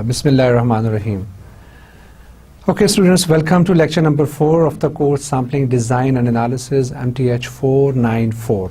Bismillahir Rahmanir Rahim. Okay students, welcome to lecture number 4 of the course Sampling Design and Analysis MTH 494.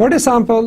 What is sample?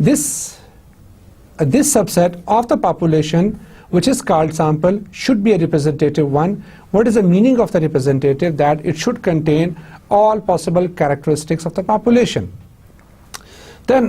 This subset of the population, which is called sample, should be a representative one. What is the meaning of the representative? That it should contain all possible characteristics of the population. Then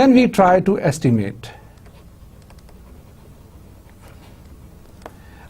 Then we try to estimate.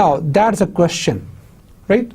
Now that's a question, right?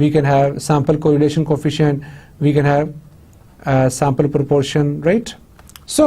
We can have sample correlation coefficient, we can have sample proportion, right? So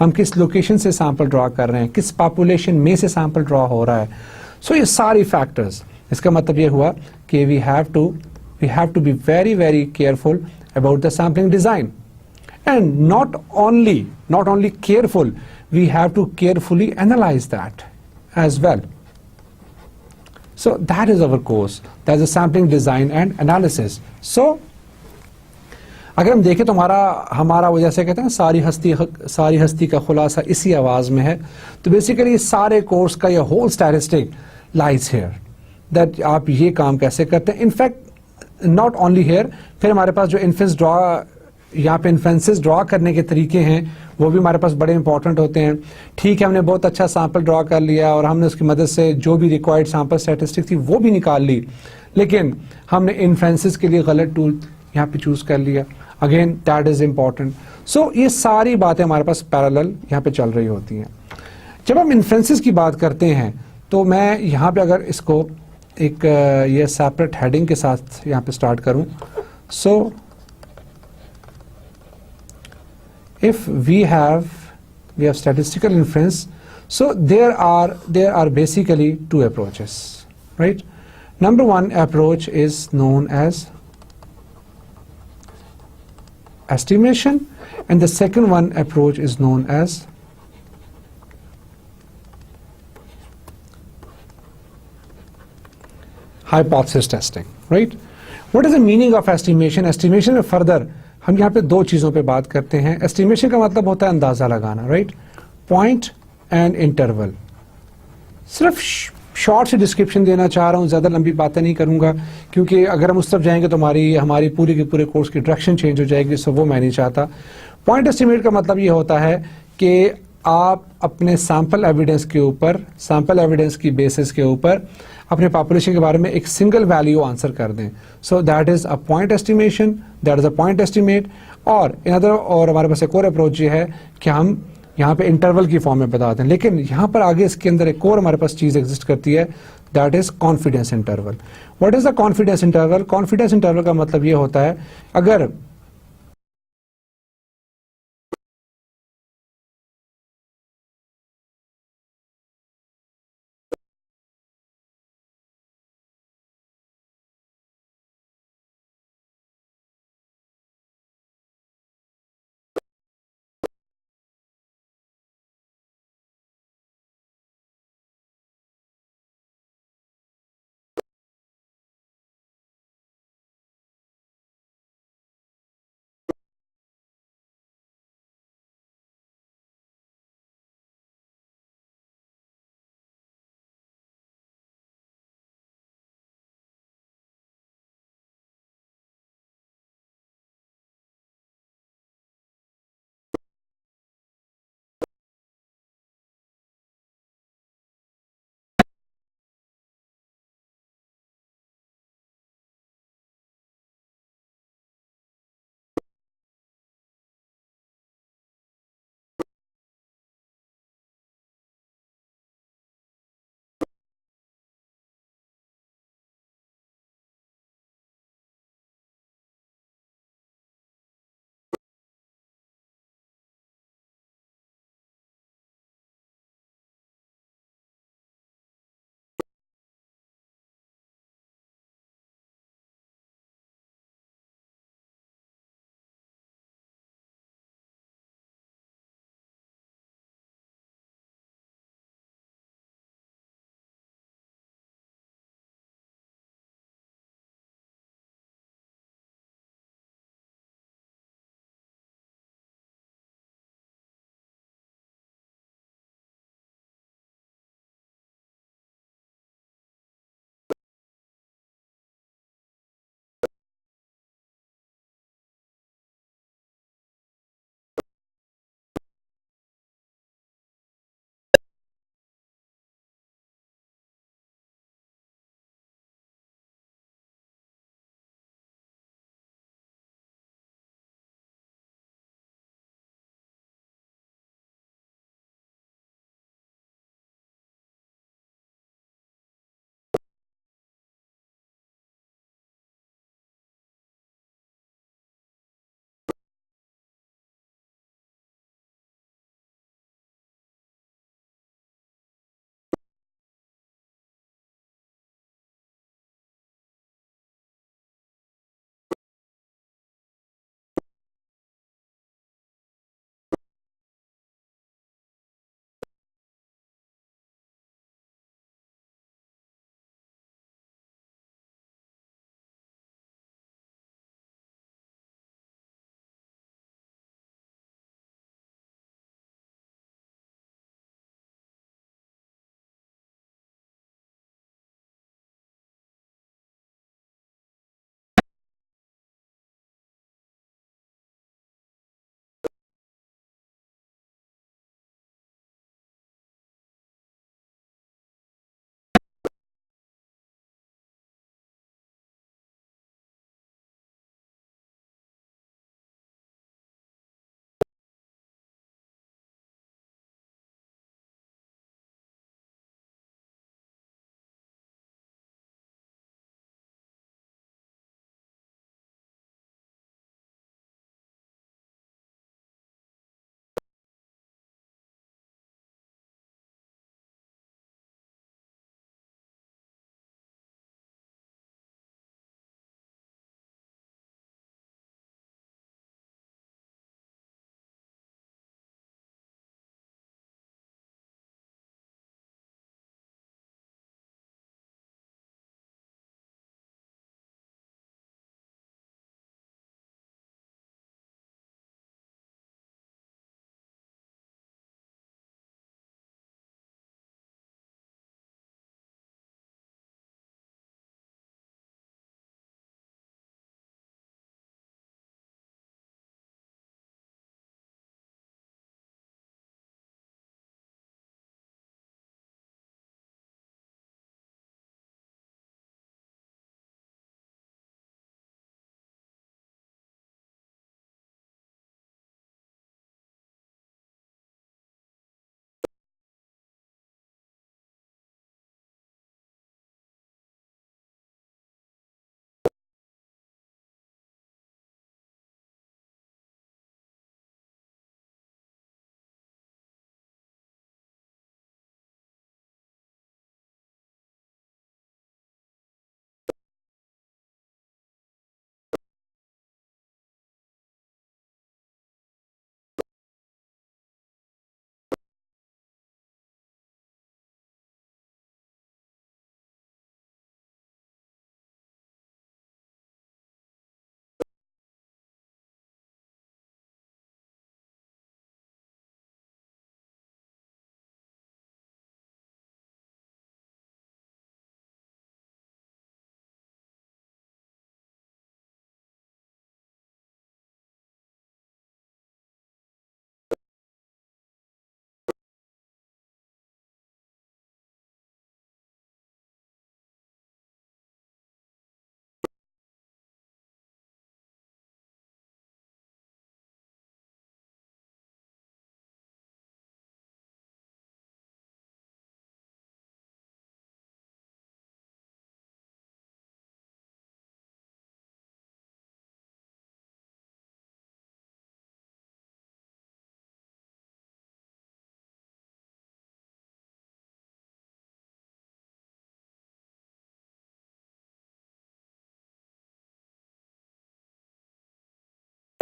ہم کس location سے sample draw کر رہے ہیں, کس population میں سے sample draw ہو رہا ہے. سو یہ ساری فیکٹرز, اس کا مطلب یہ ہوا کہ we have to be very very careful about the sampling design. And not only careful, we have to carefully analyze that as well. So that is our course. That's the sampling design and analysis. So اگر ہم دیکھیں تو ہمارا وہ جیسے کہتے ہیں ساری ہستی کا خلاصہ اسی آواز میں ہے. تو بیسیکلی سارے کورس کا یہ whole statistic lies here that آپ یہ کام کیسے کرتے ہیں. انفیکٹ ناٹ اونلی ہیئر, پھر ہمارے پاس جو انفرنس ڈرا یہاں پہ انفرنسز ڈرا کرنے کے طریقے ہیں وہ بھی ہمارے پاس بڑے امپورٹنٹ ہوتے ہیں. ٹھیک ہے, ہم نے بہت اچھا سیمپل ڈرا کر لیا اور ہم نے اس کی مدد سے جو بھی ریکوائرڈ سیمپل اسٹیٹسٹک تھی وہ بھی نکال لی, لیکن ہم نے انفرنسز کے لیے غلط ٹول یہاں پہ چوز کر لیا. Again that is important. So یہ ساری باتیں ہمارے پاس پیرالل یہاں پہ چل رہی ہوتی ہیں. جب ہم انفرنسز کی بات کرتے ہیں تو میں یہاں پہ اگر اس کو ایک یہ سیپریٹ ہیڈنگ کے ساتھ یہاں پہ اسٹارٹ کروں. سو if we have statistical inference, so there are basically two approaches, right? Number one approach is known as estimation, and the second one approach is known as hypothesis testing, right? What is the meaning of estimation? Estimation میں further ہم یہاں پہ دو چیزوں پہ بات کرتے ہیں. Estimation کا مطلب ہوتا ہے اندازہ لگانا, رائٹ, پوائنٹ اینڈ انٹرول. صرف شارٹ سے ڈسکرپشن دینا چاہ رہا ہوں, زیادہ لمبی باتیں نہیں کروں گا کیونکہ اگر ہم اس طرف جائیں گے تو ہماری پوری کے پورے کورس کی ڈائریکشن چینج ہو جائے گی, سو وہ میں نہیں چاہتا. پوائنٹ اسٹیمیٹ کا مطلب یہ ہوتا ہے کہ آپ اپنے سیمپل ایویڈنس کی بیسس کے اوپر اپنے پاپولیشن کے بارے میں ایک سنگل ویلیو آنسر کر دیں. So that is a point estimation, that is a point estimate. اور ہمارے پاس ایک اور اپروچ یہ ہے کہ ہم یہاں پہ انٹرول کی فارم میں بتا دیں, لیکن یہاں پر آگے اس کے اندر ایک اور ہمارے پاس چیز ایگزسٹ کرتی ہے, that is confidence interval. What is the confidence interval? Confidence interval کا مطلب یہ ہوتا ہے اگر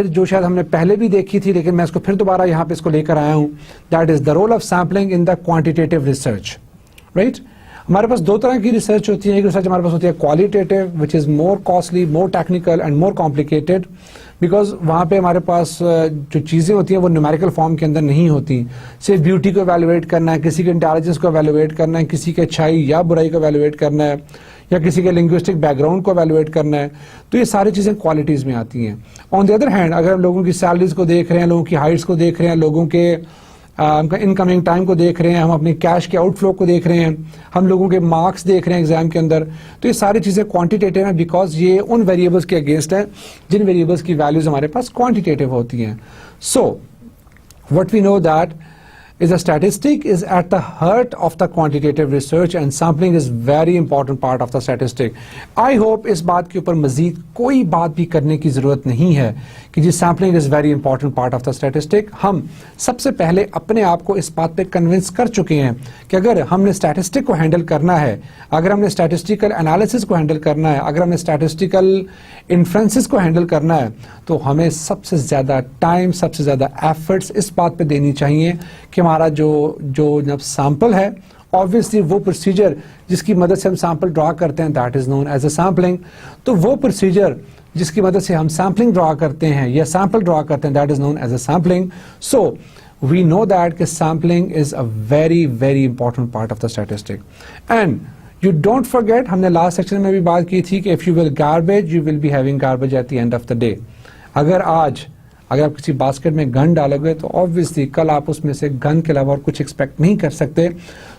جو شاید ہم نے پہلے بھی دیکھی تھی لیکن میں اس کو پھر دوبارہ یہاں پہ اس کو لے کر آیا ہوں. That is the role of sampling in the quantitative research. Right, ہمارے پاس دو طرح کی ریسرچ ہوتی ہے. ایک ریسرچ ہمارے پاس ہوتی ہے qualitative which is more costly, more technical and more complicated, because وہاں پہ ہمارے پاس جو چیزیں ہوتی ہیں وہ نیومیریکل فارم کے اندر نہیں ہوتی. صرف بیوٹی کو ایویلویٹ کرنا ہے, کسی کے انٹیلیجنس کو ایویلویٹ کرنا ہے, کسی کے اچھائی یا برائی کو ایویلویٹ کرنا ہے, یا کسی کے لنگوسٹک بیک گراؤنڈ کو ایویلویٹ کرنا ہے, تو یہ ساری چیزیں کوالٹیز میں آتی ہیں. آن دی ادر ہینڈ اگر ہم لوگوں کی سیلریز کو دیکھ رہے ہیں, لوگوں کی ہائٹس کو دیکھ رہے ہیں, لوگوں کے انکمنگ ٹائم کو دیکھ رہے ہیں, ہم اپنے کیش کے آؤٹ فلو کو دیکھ رہے ہیں, ہم لوگوں کے مارکس دیکھ رہے ہیں ایگزام کے اندر, تو یہ ساری چیزیں کوانٹیٹیو ہیں بیکاز یہ ان ویریبلس کے اگینسٹ ہیں جن ویریبلس کی ویلیوز ہمارے پاس کوانٹیٹیو ہوتی ہیں. سو what we know that is a statistic is at the heart of the quantitative research and sampling is very important part of the statistic. I hope اس بات کے اوپر مزید کوئی بات بھی کرنے کی ضرورت نہیں ہے کہ جی sampling is very important part of the statistic. ہم سب سے پہلے اپنے آپ کو اس بات پہ کنونس کر چکے ہیں کہ اگر ہم نے اسٹیٹسٹک کو ہینڈل کرنا ہے, اگر ہم نے اسٹیٹسٹیکل انالیسس کو ہینڈل کرنا ہے, اگر ہم نے اسٹیٹسٹیکل انفرنسز کو ہینڈل کرنا ہے, تو ہمیں سب سے زیادہ ٹائم, سب سے زیادہ ایفرٹس اس بات پہ دینی چاہیے کہ ہمارا جو سیمپل ہے, obviously وہ پروسیجر جس کی مدد سے ہم سیمپل ڈرا کرتے ہیں that is known as a sampling. تو وہ پروسیجر جس کی مدد سے ہم سیمپلنگ ڈرا کرتے ہیں یا سیمپل ڈرا کرتے ہیں that is known as a sampling. So we know that کہ sampling is a very very important part of the statistic. And you don't forget, ہم نے لاسٹ سیکشن میں بھی بات کی تھی کہ if you will garbage you will be having garbage at the end of the day. اگر آپ کسی باسکٹ میں گن ڈالو گے تو obviously کل آپ اس میں سے گن کے علاوہ اور کچھ ایکسپیکٹ نہیں کر سکتے.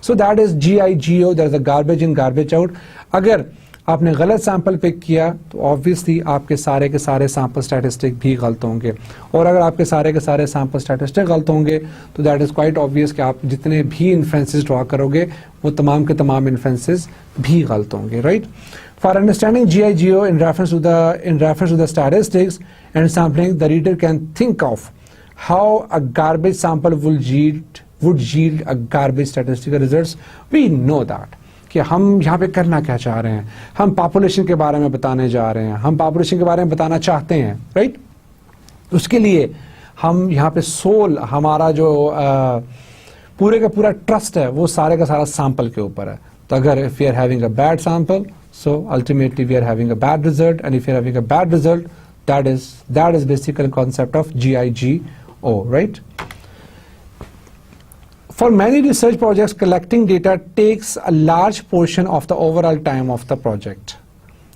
So that is GIGO, there is a garbage in garbage out. اگر آپ نے غلط سیمپل پک کیا تو obviously آپ کے سارے سیمپل اسٹیٹسٹک بھی غلط ہوں گے, اور اگر آپ کے سارے سیمپل اسٹیٹسٹک غلط ہوں گے تو دیٹ از کوائٹ obvious کہ آپ جتنے بھی انفرنسز ڈرا کرو گے وہ تمام کے تمام انفرنسز بھی غلط ہوں گے. Right, For understanding GIGO in reference to the statistics and sampling, the reader can think of how a garbage sample would yield a garbage statistical results. We know that کہ ہم یہاں پہ کرنا کیا چاہ رہے ہیں. ہم پاپولیشن کے بارے میں بتانے جا رہے ہیں, ہم پاپولیشن کے بارے میں بتانا چاہتے ہیں. رائٹ, اس کے لیے ہم یہاں پہ سول ہمارا جو پورے کا پورا ٹرسٹ ہے وہ سارے کا سارا سیمپل کے اوپر ہے. تو اگر if we are having a bad sample, so ultimately we are having a bad result, and if you are having a bad result, that is basically concept of GIGO, right? For many research projects, collecting data takes a large portion of the overall time of the project.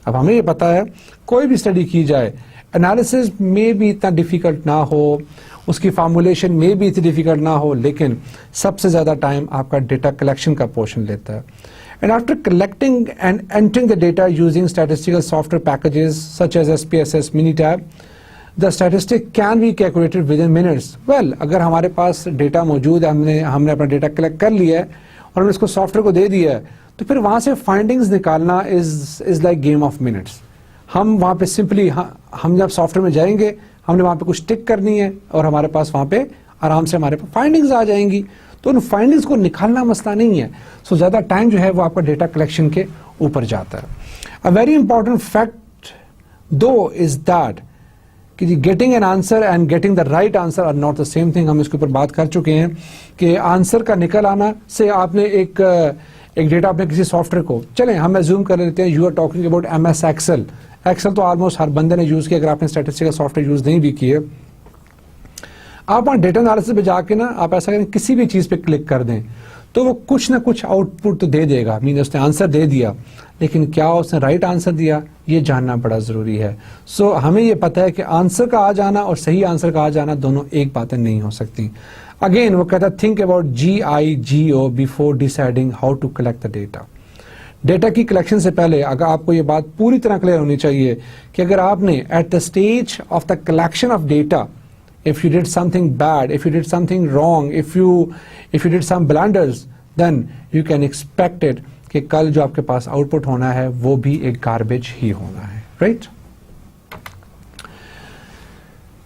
اب ہمیں یہ پتا ہے کوئی بھی study کی جائے, analysis میں بھی اتنا ڈیفیکلٹ نہ ہو, اس کی فارمولیشن میں بھی اتنی ڈیفیکلٹ نہ ہو, لیکن سب سے زیادہ ٹائم آپ کا ڈیٹا کلیکشن کا پورشن لیتا ہے. And after collecting and entering the data using statistical software packages such as SPSS, Minitab, the statistic can be calculated within minutes. Well, اگر ہمارے پاس ڈیٹا موجود ہے, ہم نے اپنا ڈیٹا کلیکٹ کر لیا ہے اور ہم نے اس کو سافٹ ویئر کو دے دیا ہے, تو پھر وہاں سے فائنڈنگز نکالنا is like game of minutes. ہم وہاں پہ سمپلی ہم جب سافٹ ویئر میں جائیں گے, ہم نے وہاں پہ کچھ ٹک کرنی ہے اور ہمارے پاس وہاں پہ آرام سے ہمارے پاس فائنڈنگز آ جائیں گی. تو ان فائنڈنگز کو نکالنا مسئلہ نہیں ہے. سو زیادہ ٹائم جو ہے وہ آپ کا ڈیٹا کلیکشن کے اوپر جاتا ہے. A very important fact though is that کہ getting an answer and getting the right answer are not the same thing. ہم اس کے اوپر بات کر چکے ہیں کہ آنسر کا نکل آنا سے آپ نے ایک ڈیٹا آپ نے کسی سافٹ ویئر کو, چلیں ہم زوم کر لیتے ہیں, you are talking about MS Excel. Excel تو آلموسٹ ہر بندے نے یوز کیا, اگر آپ نے اسٹیٹسٹیکل سافٹ ویئر یوز نہیں بھی کیے. آپ وہاں ڈیٹا انالیسس پہ جا کے نا آپ ایسا کریں کسی بھی چیز پہ کلک کر دیں تو وہ کچھ نہ کچھ آؤٹ پٹ تو دے دے گا, مین اس نے آنسر دے دیا, لیکن کیا اس نے رائٹ آنسر دیا یہ جاننا بڑا ضروری ہے. سو ہمیں یہ پتہ ہے کہ آنسر کا آ جانا اور صحیح آنسر کا آ جانا دونوں ایک باتیں نہیں ہو سکتی. اگین وہ کہتا ہے think about GIGO before deciding how to collect the data. Data کی کلیکشن سے پہلے اگر آپ کو یہ بات پوری طرح کلیئر ہونی چاہیے کہ اگر آپ نے at the stage of the collection of data, if you did something bad, if you did something wrong, if you did some blunders, then you can expect it کہ کل جو آپ کے پاس آؤٹ پٹ ہونا ہے وہ بھی ایک گاربیج ہی ہونا ہے. رائٹ,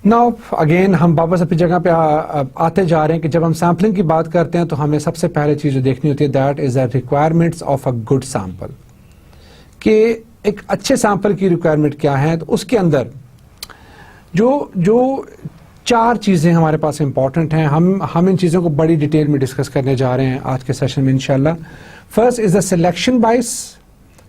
ناؤ اگین ہم واپس اپنی جگہ پہ آتے جا رہے ہیں کہ جب ہم سیمپلنگ کی بات کرتے ہیں تو ہمیں سب سے پہلے چیز جو دیکھنی ہوتی ہے that is the requirements of a good sample. کہ ایک اچھے سیمپل کی ریکوائرمنٹ کیا ہے, تو اس کے اندر جو 4 چیزیں ہمارے پاس امپورٹنٹ ہیں, ہم ان چیزوں کو بڑی ڈیٹیل میں ڈسکس کرنے جا رہے ہیں آج کے سیشن میں انشاءاللہ. First is the selection bias,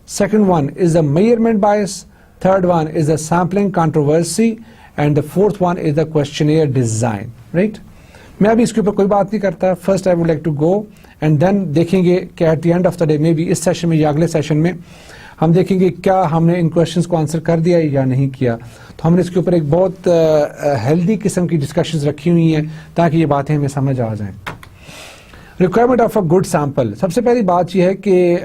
second one is the measurement bias, third one is the sampling controversy, and the fourth one is the questionnaire design. Right, میں ابھی اس کے اوپر کوئی بات نہیں کرتا. First I would like to go and then دیکھیں گے کہ at the end of the day میں بھی اس سیشن میں یا اگلے سیشن میں ہم دیکھیں گے کیا ہم نے ان کوشچنس کو آنسر کر دیا یا نہیں کیا. تو ہم نے اس کے اوپر ایک بہت ہیلدی قسم کی ڈسکشنز رکھی ہوئی ہیں تاکہ یہ باتیں ہمیں سمجھ آ جائیں. Requirement of a good sample, سب سے پہلی بات یہ ہے کہ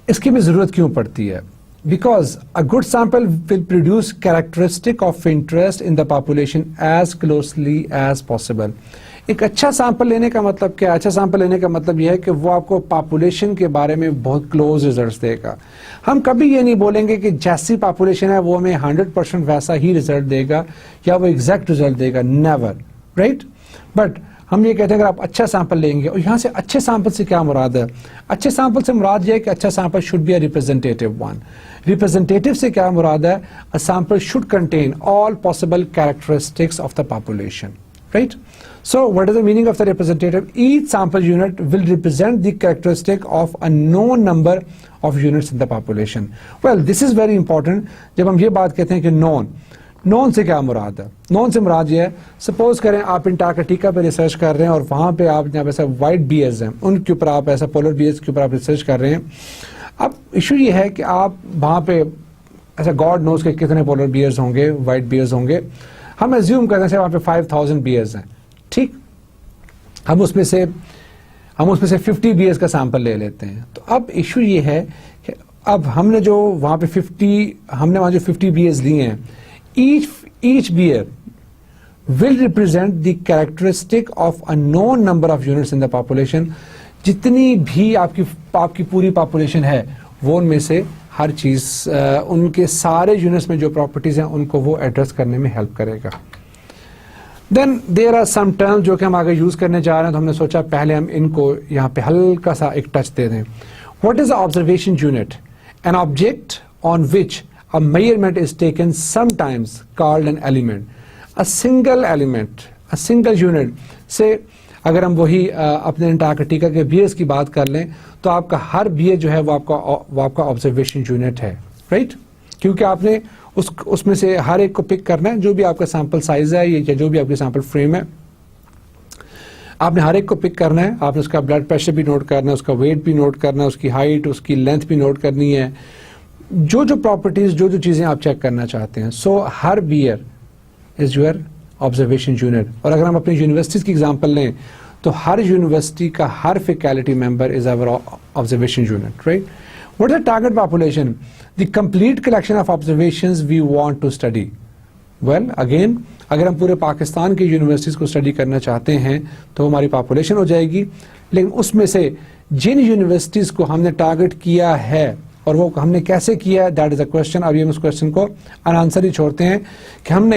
اس کی بھی ضرورت کیوں پڑتی ہے. Because a good sample will produce characteristic of interest in the population as closely as possible. ایک اچھا سیمپل لینے کا مطلب کیا ہے؟ اچھا سیمپل لینے کا مطلب یہ ہے کہ وہ آپ کو پاپولیشن کے بارے میں بہت کلوز ریزلٹس دے گا. ہم کبھی یہ نہیں بولیں گے کہ جیسی پاپولیشن ہے وہ ہمیں 100% ویسا ہی ریزلٹ دے گا یا وہ ایگزیکٹ ریزلٹ دے گا, نیور. رائٹ, بٹ ہم یہ کہتے ہیں اگر آپ اچھا سیمپل لیں گے, اور یہاں سے اچھے سیمپل سے کیا مراد ہے؟ اچھے سیمپل سے مراد یہ ہے کہ اچھا sample should be a representative one. Representative سے کیا مراد ہے؟ A sample should contain all possible characteristics of the population. Right? So what is the meaning of the representative? Each sample unit will represent the characteristic of a known number of units in the population. Well, this is very important. جب ہم یہ بات کہتے ہیں کہ نون سے کیا مراد ہے؟ نون سے مراد یہ ہے, سپوز کریں آپ انٹارکٹیکا پہ ریسرچ کر رہے ہیں اور وہاں پہ آپ جہاں ایسا وائٹ بیئرز ہیں ان کے اوپر آپ ایسا پولر بیئرز کے اوپر آپ ریسرچ کر رہے ہیں. اب ایشو یہ ہے کہ آپ وہاں پہ ایسا گاڈ نوز کے کتنے پولر بیئرز ہوں گے, وائٹ بیئرز ہوں گے. ہم ایزیوم کرتے ہیں وہاں پہ 5000 بیئرز ہیں. ٹھیک, ہم اس میں سے 50 بیئرز کا سیمپل لے لیتے ہیں. تو اب ایشو یہ ہے کہ اب ہم نے جو وہاں پہ 50 بیئرز لیے ہیں, each bear will represent the characteristic of a known number of units in the population. جتنی بھی آپ کی پوری پاپولیشن ہے وہ ان میں سے ہر چیز ان کے سارے یونٹس میں جو پراپرٹیز ہیں ان کو وہ ایڈریس کرنے میں ہیلپ کرے گا. دین دیر آر سم ٹرمز جو کہ ہم آگے یوز کرنے جا رہے ہیں, تو ہم نے سوچا پہلے ہم ان کو یہاں پہ ہلکا سا ایک ٹچ دے دیں. What is a observation unit? An object on which a measurement is taken, some times called an element. A single element, a single unit سے اگر ہم وہی اپنے انٹارکٹیکا کے بیئرز کی بات کر لیں تو آپ کا ہر بیئر جو ہے وہ آپ کا آبزرویشن یونٹ ہے. رائٹ, کیونکہ آپ نے اس میں سے ہر ایک کو پک کرنا ہے, جو بھی آپ کا سیمپل سائز ہے یا جو بھی آپ کی سیمپل فریم ہے, آپ نے ہر ایک کو پک کرنا ہے. آپ نے اس کا بلڈ پریشر بھی نوٹ کرنا ہے, اس کا ویٹ بھی نوٹ کرنا ہے, اس کی ہائٹ, اس کی لینتھ بھی نوٹ کرنی ہے, جو پراپرٹیز جو چیزیں آپ چیک کرنا چاہتے ہیں. سو ہر beer is your observation unit. اور اگر ہم اپنی یونیورسٹیز کی ایگزامپل لیں تو ہر یونیورسٹی کا ہر faculty member is our observation unit, right? What is the target population? The complete collection of observations we want to study. Well, again, اگر ہم پورے پاکستان کی یونیورسٹیز کو اسٹڈی کرنا چاہتے ہیں تو ہماری پاپولیشن ہو جائے گی, لیکن اس میں سے جن یونیورسٹیز کو ہم نے ٹارگٹ کیا ہے اور وہ ہم نے کیسے کیا ہے, دیٹ از اے کوشچن. ابھی ہم اس کوشچن کو انآنسر ہی چھوڑتے ہیں کہ ہم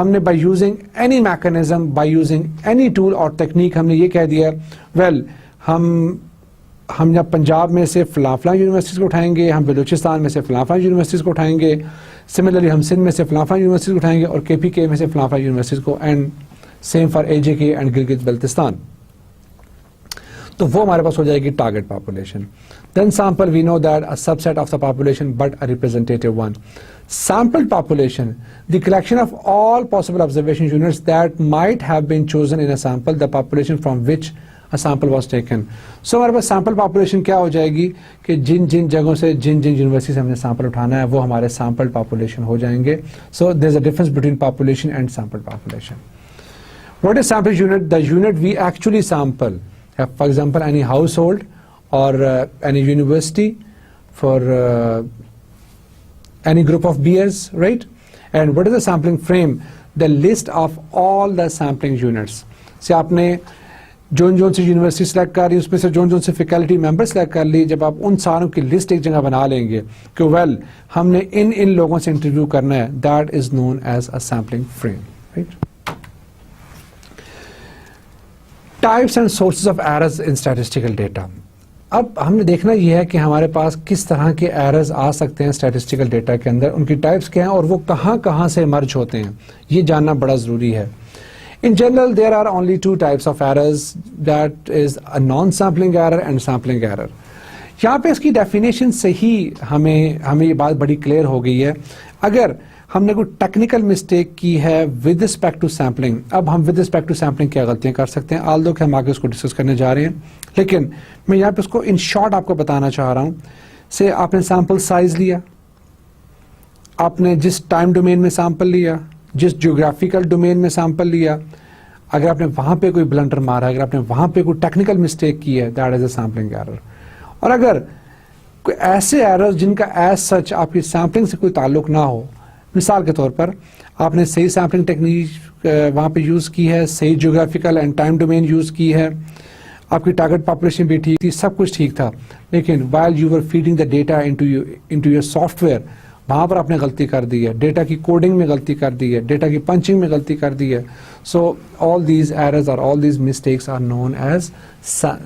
نے by using any mechanism, by using any tool اور ٹیکنیک ہم نے یہ کہہ دیا, ویل ہم جب پنجاب میں سے فلاں یونیورسٹیز کو اٹھائیں گے, ہم بلوچستان میں سے فلاں یونیورسٹیز کو اٹھائیں گے, سملرلی ہم سندھ میں سے فلاں یونیورسٹیز کو اٹھائیں گے, اور کے پی کے میں سے فلاں یونیورسٹیز کو, اینڈ سیم فار اے جے کے اینڈ گلگت بلتستان. تو وہ ہمارے پاس ہو جائے گی target population. Then sample, we know that a sub set of the population but a representative one. Sample population, the collection of all possible observation units that might have been chosen in a sample, the population from which a sample was taken. So ہمارے پاس sample population کیا ہو جائے گی کہ جن جگہوں سے جن university سے ہم نے sample اٹھانا ہے وہ ہمارے sample population ہو جائیں گے. So there's a difference between population and sample population. What is sample unit? The unit we actually sample. For example, any household or any university for any group of beers, right? And what is the sampling frame? The list of all the sampling units. سے آپ نے جون سے university select کر لی, اس میں سے جون سے faculty member select کر لی. جب آپ ان ساروں کی لسٹ ایک جگہ بنا لیں گے کہ ویل ہم نے ان لوگوں سے انٹرویو کرنا ہے, that is known as a sampling frame, right. Types and sources of errors in statistical data. اب ہم نے دیکھنا یہ ہے کہ ہمارے پاس کس طرح کے ایررز آ سکتے ہیں اسٹیٹسٹیکل ڈیٹا کے اندر, ان کی ٹائپس کیا ہیں اور وہ کہاں کہاں سے مرج ہوتے ہیں, یہ جاننا بڑا ضروری ہے. In general, there are only two types of errors, that is a non-sampling error and sampling error. یہاں پہ اس کی ڈیفینیشن سے ہی ہمیں یہ بات بڑی کلیئر ہو گئی ہے. اگر ہم نے کوئی ٹیکنیکل مسٹیک کی ہے ود رسپیکٹ ٹو سیمپلنگ, اب ہم ود رسپیکٹ ٹو سیمپلنگ کیا غلطیاں کر سکتے ہیں, آل دو کہ ہم آگے اس کو ڈسکس کرنے جا رہے ہیں, لیکن میں یہاں پہ اس کو ان شارٹ آپ کو بتانا چاہ رہا ہوں. سے آپ نے سیمپل سائز لیا, آپ نے جس ٹائم ڈومین میں سیمپل لیا, جس جیوگرافیکل ڈومین میں سیمپل لیا, اگر آپ نے وہاں پہ کوئی بلنڈر مارا, اگر آپ نے وہاں پہ کوئی ٹیکنیکل مسٹیک کی ہے, that is a sampling error. اور اگر کوئی ایسے ایرر جن کا ایز سچ آپ کی سیمپلنگ سے کوئی تعلق نہ ہو, مثال کے طور پر آپ نے صحیح سیمپلنگ ٹیکنیک وہاں پہ یوز کی ہے, صحیح geographical and time domain use کی ہے, آپ کی ٹارگٹ پاپولیشن بھی ٹھیک تھی, سب کچھ ٹھیک تھا, لیکن while you are feeding the data into your software, وہاں پر آپ نے غلطی کر دی ہے, ڈیٹا کی کوڈنگ میں غلطی کر دی ہے, ڈیٹا کی پنچنگ میں غلطی کر دی ہے. سو آل دیز ایررز اور all these mistakes are known as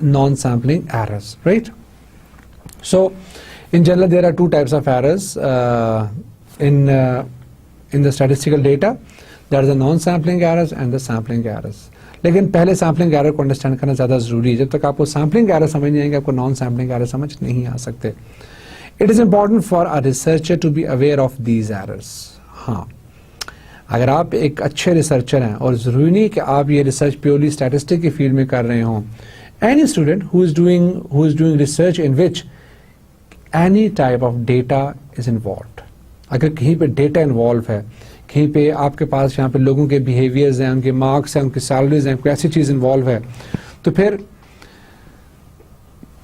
non sampling errors, right. So in general there are two types of errors in the statistical data. There are the non-sampling errors and the sampling errors. لیکن پہلے sampling error کو understand کرنا زیادہ ضروری ہے. جب تک آپ کو سیمپلنگ ایرر سمجھ نہیں آئیں گے, آپ کو نان سیمپلنگ ایرر سمجھ نہیں آ سکتے. It is important for a researcher to be aware of these errors. ہاں, اگر آپ ایک اچھے ریسرچر ہیں, اور ضروری نہیں کہ آپ یہ ریسرچ پیورلی اسٹیٹسٹک کی فیلڈ میں کر رہے ہوں. Any student who is doing research in which any type of data is involved, اگر کہیں پہ ڈیٹا انوالو ہے, کہیں پہ آپ کے پاس یہاں پہ لوگوں کے بیہیویئرز ہیں, ان کے مارکس ہیں, ان کی سیلریز ہیں, کوئی ایسی چیز انوالو ہے, تو پھر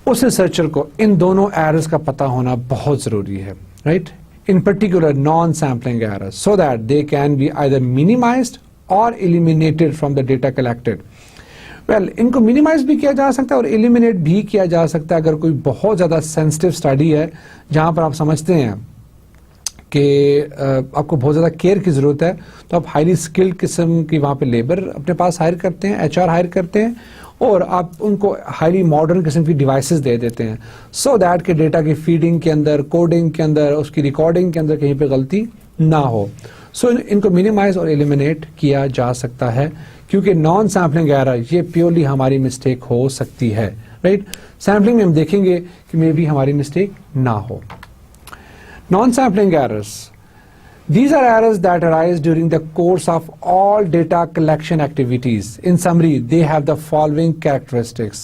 اس ریسرچر کو ان دونوں ایررز کا پتہ ہونا بہت ضروری ہے, right. In particular non sampling errors, so that they can be either minimized or eliminated from the data collected. Well, ان کو منیمائز بھی کیا جا سکتا ہے اور ایلیمینیٹ بھی کیا جا سکتا ہے اگر کوئی بہت زیادہ سینسٹیو اسٹڈی ہے جہاں پر آپ سمجھتے ہیں کہ آپ کو بہت زیادہ کیئر کی ضرورت ہے, تو آپ ہائیلی اسکلڈ قسم کی وہاں پہ لیبر اپنے پاس ہائر کرتے ہیں, HR ہائر کرتے ہیں, اور آپ ان کو ہائیلی ماڈرن قسم کی ڈیوائسز دے دیتے ہیں, سو دیٹ کہ ڈیٹا کی فیڈنگ کے اندر, کوڈنگ کے اندر, اس کی ریکارڈنگ کے اندر کہیں پہ غلطی نہ ہو. سو ان کو منیمائز اور ایلیمینیٹ کیا جا سکتا ہے, کیونکہ نان سیمپلنگ ایرر یہ پیورلی ہماری مسٹیک ہو سکتی ہے, رائٹ. سیمپلنگ میں ہم دیکھیں گے کہ میں بھی ہماری مسٹیک نہ ہو. Non sampling errors, these are errors that arise during the course of all data collection activities. In summary, they have the following characteristics: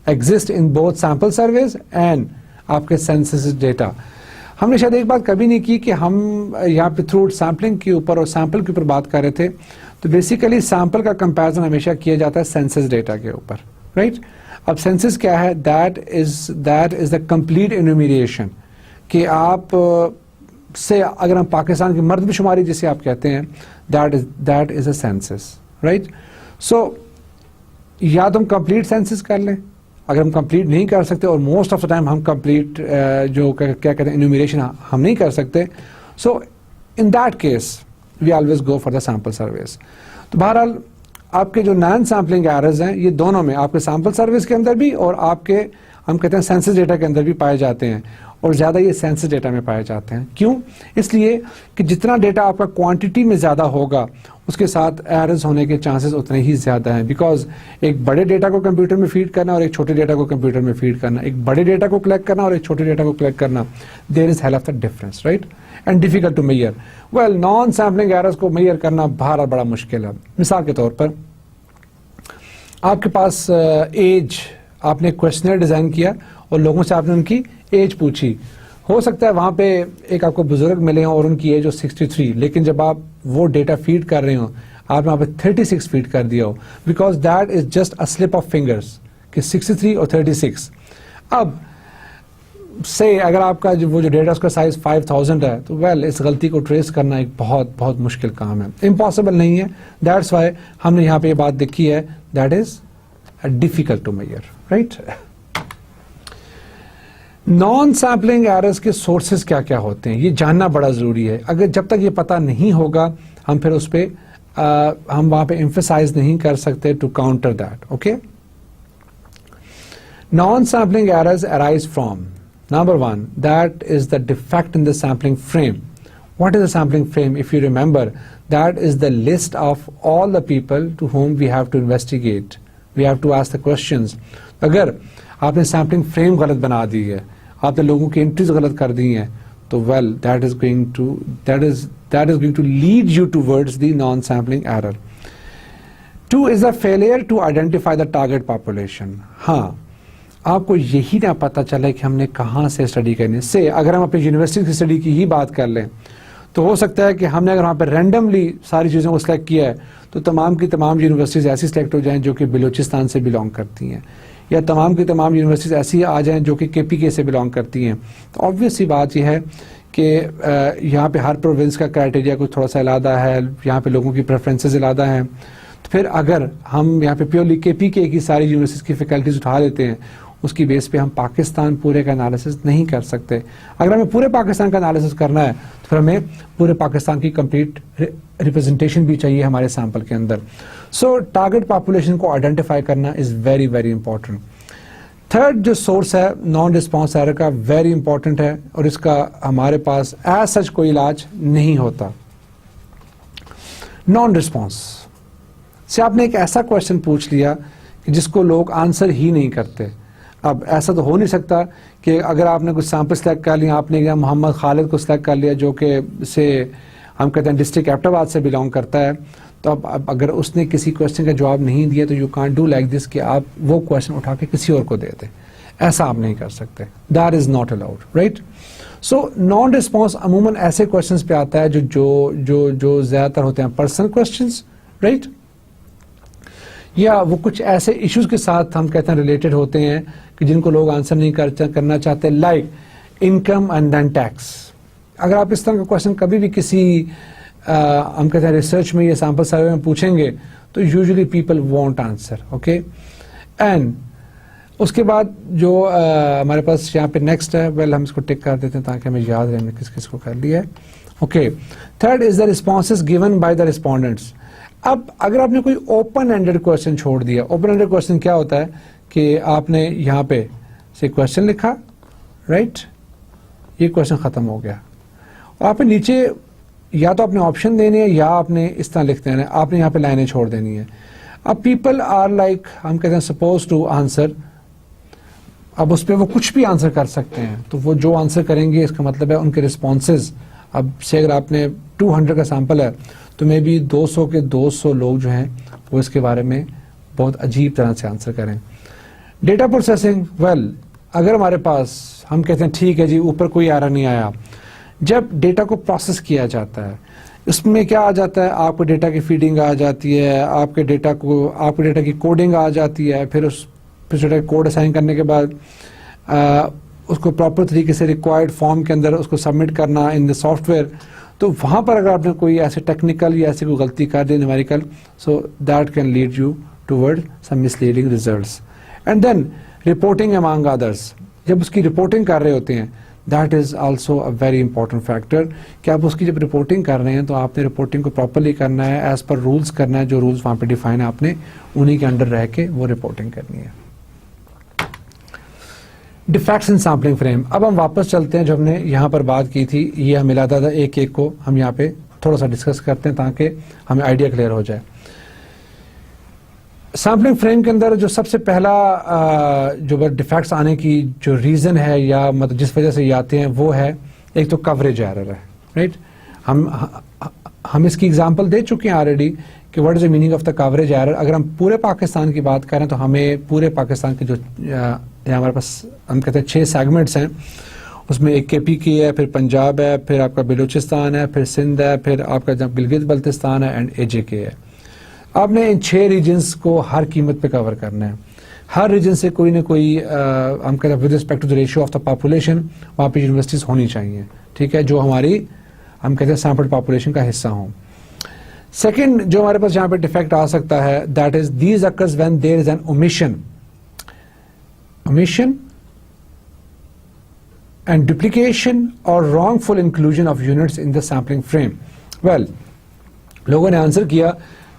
exist in both sample surveys and آپ کے census data. ہم نے شاید ایک بات کبھی نہیں کی کہ ہم یہاں پہ تھرو سیمپلنگ کے اوپر اور سیمپل کے اوپر بات کر رہے تھے, تو بیسیکلی سیمپل کا کمپیرزن ہمیشہ کیا جاتا ہے سینسس ڈیٹا کے اوپر, رائٹ. اب سینسس کیا ہے؟ دیٹ از دا کمپلیٹ انومیریشن, کہ آپ سے اگر ہم پاکستان کی مردم شماری جسے آپ کہتے ہیں, that is a census, right. So یا تو ہم کمپلیٹ سینسس کر لیں, اگر ہم کمپلیٹ نہیں کر سکتے, اور موسٹ آف دا ٹائم ہم کمپلیٹ جو کیا کہتے ہیں انومیریشن ہم نہیں کر سکتے, so in that case we always go for the sample surveys. تو بہرحال آپ کے جو نان سیمپلنگ ایررز ہیں یہ دونوں میں, آپ کے سیمپل سروس کے اندر بھی اور آپ کے ہم کہتے ہیں سینسس ڈیٹا کے اندر بھی پائے جاتے ہیں, اور زیادہ یہ سینسس ڈیٹا میں پائے جاتے ہیں. کیوں؟ اس لیے کہ جتنا ڈیٹا آپ کا کوانٹٹی میں زیادہ ہوگا اس کے ساتھ ایررز ہونے کے چانسز اتنے ہی زیادہ ہیں, بیکاز ایک بڑے ڈیٹا کو کمپیوٹر میں فیڈ کرنا اور ایک چھوٹے ڈیٹا کو کمپیوٹر میں فیڈ کرنا, ایک بڑے ڈیٹا کو کلیکٹ کرنا اور ایک چھوٹے ڈیٹا کو کلیکٹ کرنا, there is hell of the difference, right, and difficult to measure. Well, non sampling errors کو میئر کرنا بڑا مشکل ہے. مثال کے طور پر آپ کے پاس ایج, آپ نے کویشچنر ڈیزائن کیا اور لوگوں سے آپ نے ان کی ایج پوچھی, ہو سکتا ہے وہاں پہ ایک آپ کو بزرگ ملے ہوں اور ان کی ایج ہو 63, لیکن جب آپ وہ ڈیٹا فیڈ کر رہے ہوں آپ نے وہاں پہ 36 فیڈ کر دیا ہو, because that is just a slip of fingers کہ 63 اور 36. اب سے اگر آپ کا وہ جو ڈیٹا اس کا سائز 5000 ہے, تو ویل اس غلطی کو ٹریس کرنا ایک بہت مشکل کام ہے, امپاسبل نہیں ہے. دیٹس وائی ہم نے یہاں پہ یہ بات دیکھی ہے, that is difficult to measure, right. Non sampling errors کے سورسز کیا کیا ہوتے ہیں یہ جاننا بڑا ضروری ہے. اگر جب تک یہ پتہ نہیں ہوگا ہم پھر اس پہ ہم وہاں پہ ایمفسائز نہیں کر سکتے to counter that. Okay, Non-sampling errors arise from, number one, that is the defect in the sampling frame. What is the sampling frame? If you remember, that is the list of all the people to whom we have to investigate. We have to ask the questions. اگر آپ نے sampling frame غلط بنا دی ہے, آپ نے لوگوں کی entries غلط کر دی ہیں, تو well, that is going to lead you towards the non-sampling error. 2 is the failure to identify the target population. ہاں, آپ کو یہی نہ پتہ چلے کہ ہم نے کہاں سے اسٹڈی کرنی ہے. سے اگر ہم اپنی یونیورسٹی کی اسٹڈی کی ہی بات کر لیں تو ہو سکتا ہے کہ ہم نے اگر وہاں پہ رینڈملی ساری چیزوں کو سلیکٹ کیا ہے تو تمام کی تمام یونیورسٹیز ایسی سلیکٹ ہو جائیں جو کہ بلوچستان سے بلانگ کرتی ہیں, یا تمام کی تمام یونیورسٹیز ایسی آ جائیں جو کہ KPK سے بلانگ کرتی ہیں. تو آبویس سی بات یہ ہے کہ یہاں پہ ہر پروونس کا کرائٹیریا کچھ تھوڑا سا علیحدہ ہے, یہاں پہ لوگوں کی پریفرنسز علیحدہ ہیں. تو پھر اگر ہم یہاں پہ پیورلی KPK کی ساری یونیورسٹیز کی فیکلٹیز اٹھا لیتے ہیں, اس کی بیس پہ ہم پاکستان پورے کا انالیسس نہیں کر سکتے. اگر ہمیں پورے پاکستان کا انالیسس کرنا ہے تو پھر ہمیں پورے پاکستان کی کمپلیٹ ریپرزنٹیشن بھی چاہیے ہمارے سیمپل کے اندر. سو ٹارگٹ پاپولیشن کو آئیڈینٹیفائی کرنا is very very important. Third جو سورس ہے نان رسپانس ایرر کا, ویری امپورٹنٹ ہے, اور اس کا ہمارے پاس ایز سچ کوئی علاج نہیں ہوتا. نان رسپانس سے آپ نے ایک ایسا کوشچن پوچھ لیا کہ جس کو لوگ آنسر ہی نہیں کرتے. اب ایسا تو ہو نہیں سکتا کہ اگر آپ نے کچھ سیمپل سلیکٹ کر لیا, آپ نے محمد خالد کو سلیکٹ کر لیا جو کہ سے ہم کہتے ہیں ڈسٹرکٹ ایبٹ آباد سے بلانگ کرتا ہے, تو اب اگر اس نے کسی کوشچن کا جواب نہیں دیا تو you can't do like this کہ آپ وہ کوشچن اٹھا کے کسی اور کو دے دیں. ایسا آپ نہیں کر سکتے. That is not allowed, right. So non response عموماً ایسے کوشچنس پہ آتا ہے جو زیادہ تر ہوتے ہیں پرسنل کوشچنس, رائٹ, یا وہ کچھ ایسے ایشوز کے ساتھ ہم کہتے ہیں ریلیٹڈ ہوتے ہیں کہ جن کو لوگ آنسر نہیں کرنا چاہتے, like income and then tax. اگر آپ اس طرح کا کوشچن کبھی بھی کسی ہم کہتے ہیں ریسرچ میں یا سیمپل سروے میں پوچھیں گے تو usually people won't answer, okay. And اس کے بعد جو ہمارے پاس یہاں پہ نیکسٹ ہے, ویل ہم اس کو ٹک کر دیتے ہیں تاکہ ہمیں یاد رہے ہم نے کس کس کو کر لیا ہے, okay. Third is the responses given by the respondents. اب اگر آپ نے کوئی اوپن اینڈیڈ کوشچن چھوڑ دیا, اوپن اینڈیڈ کوشچن کیا ہوتا ہے کہ آپ نے یہاں پہ سے کوشچن لکھا, رائٹ, یہ کوشچن ختم ہو گیا, اور آپ نے نیچے یا تو آپ نے آپشن دینے ہیں یا آپ نے اس طرح لکھ دینا ہے, آپ نے یہاں پہ لائنیں چھوڑ دینی ہے. اب پیپل آر لائک ہم کہتے ہیں سپوز ٹو آنسر, اب اس پہ وہ کچھ بھی آنسر کر سکتے ہیں, تو وہ جو آنسر کریں گے اس کا مطلب ہے ان کے رسپانسز. اب سے اگر آپ نے 200 کا سیمپل ہے تو مے بی 200 کے 200 لوگ جو ہیں وہ اس کے بارے میں بہت عجیب طرح سے آنسر کریں. ڈیٹا پروسیسنگ, ویل اگر ہمارے پاس ہم کہتے ہیں ٹھیک ہے جی اوپر کوئی ایرر نہیں آیا, جب ڈیٹا کو پروسیس کیا جاتا ہے اس میں کیا آ جاتا ہے, آپ کو ڈیٹا کی فیڈنگ آ جاتی ہے, آپ کے ڈیٹا کی کوڈنگ آ جاتی ہے, پھر ڈیٹا کوڈ اسائن کرنے کے بعد اس کو پراپر طریقے سے ریکوائرڈ فارم کے اندر اس کو سبمٹ کرنا ان دا سافٹ ویئر. تو وہاں پر اگر آپ نے کوئی ایسے ٹیکنیکل یا ایسی کوئی غلطی کر دی numerical, so that can lead you toward some misleading results. And then reporting among others, جب اس کی رپورٹنگ کر رہے ہوتے ہیں, that is also a very important factor کہ آپ اس کی جب رپورٹنگ کر رہے ہیں تو آپ نے رپورٹنگ کو پراپرلی کرنا ہے, ایز پر رولس کرنا ہے, جو رولس وہاں پہ ڈیفائن ہے آپ نے انہی کے انڈر رہ کے وہ رپورٹنگ کرنی ہے. ڈیفیکٹس ان سیمپلنگ فریم. اب ہم واپس چلتے ہیں جو ہم نے یہاں پر بات کی تھی, یہ ہمیں لاتا تھا ایک ایک کو ہم یہاں پہ تھوڑا سا ڈسکس کرتے ہیں تاکہ ہمیں آئیڈیا کلیئر ہو جائے. سیمپلنگ فریم کے اندر جو سب سے پہلا جو ڈیفیکٹس آنے کی جو ریزن ہے یا مطلب جس وجہ سے یہ آتے ہیں وہ ہے ایک تو کوریج ایرر ہے, رائٹ. ہم اس کی اگزامپل دے چکے ہیں آلریڈی کہ what is the meaning of the coverage error. اگر ہم پورے پاکستان کی بات کریں تو ہمیں پورے پاکستان کے جو ہمارے پاس ہم کہتے ہیں 6 سیگمنٹس ہیں, اس میں ایک KPK ہے, پھر پنجاب ہے, پھر آپ کا بلوچستان ہے, پھر سندھ ہے, پھر آپ کا گلگت بلتستان ہے, اینڈ AJK ہے. آپ نے ان 6 ریجنس کو ہر قیمت پہ کور کرنا ہے. ہر ریجن سے کوئی نہ کوئی ہم کہتے ہیں with respect to the ratio of the population وہاں پہ یونیورسٹیز ہونی چاہیے, ٹھیک ہے, جو ہماری ہم کہتے ہیں سیمپل پاپولیشن کا حصہ ہوں. سیکنڈ جو ہمارے پاس یہاں پہ ڈیفیکٹ آ سکتا ہے, that is these occurs when there is an omission and duplication or wrongful inclusion of units in the sampling frame. Well, لوگوں نے آنسر کیا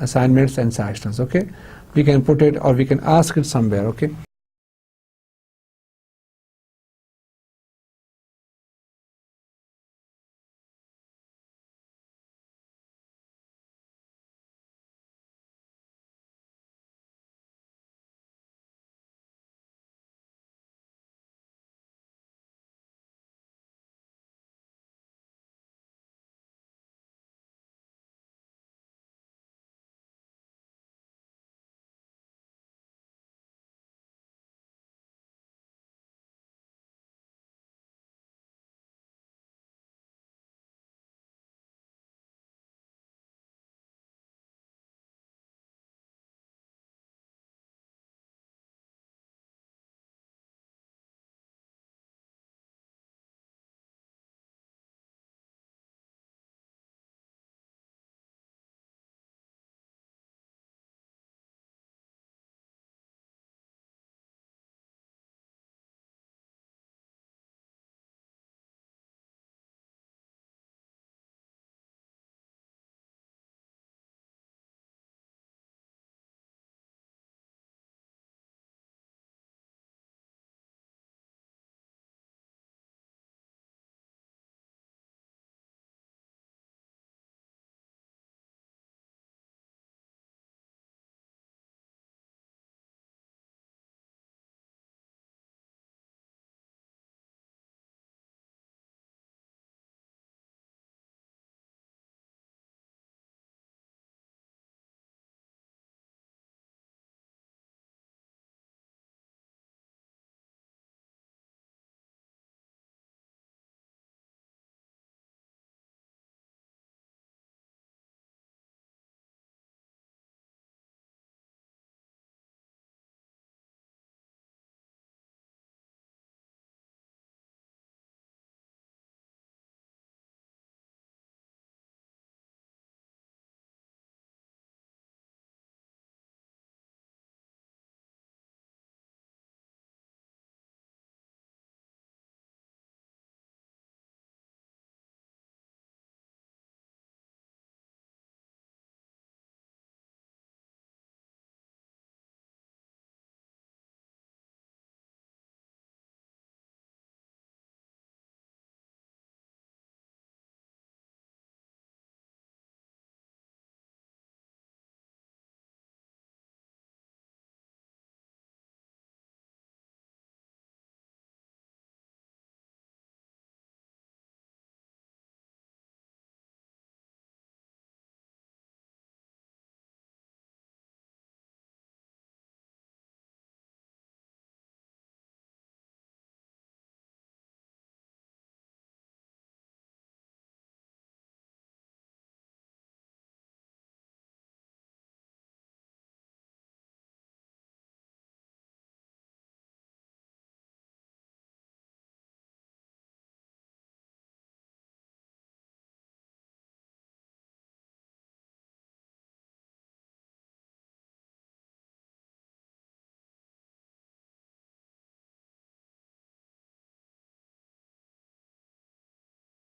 assignments and sections. Okay, we can put it or we can ask it somewhere. Okay.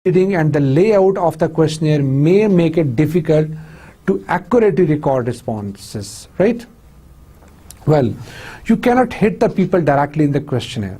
Reading and the layout of the questionnaire may make it difficult to accurately record responses, right? Well, you cannot hit the people directly in the questionnaire.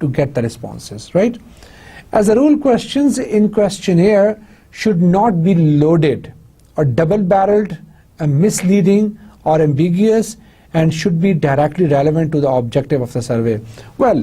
to get the responses, right? As a rule, questions in questionnaire should not be loaded or double-barreled, misleading or ambiguous, and should be directly relevant to the objective of the survey. Well,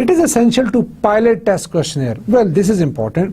It is essential to pilot test questionnaire. Well, this is important.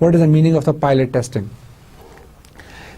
what is the meaning of the pilot testing.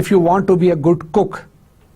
if you want to be a good cook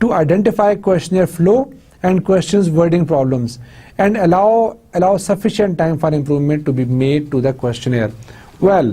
to identify questionnaire flow and questions wording problems and allow sufficient time for improvement to be made to the questionnaire. Well,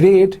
great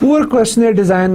Poor questionnaire design,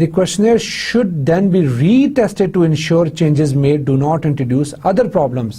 The questionnaire should then be retested to ensure changes made do not introduce other problems.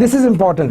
this is important.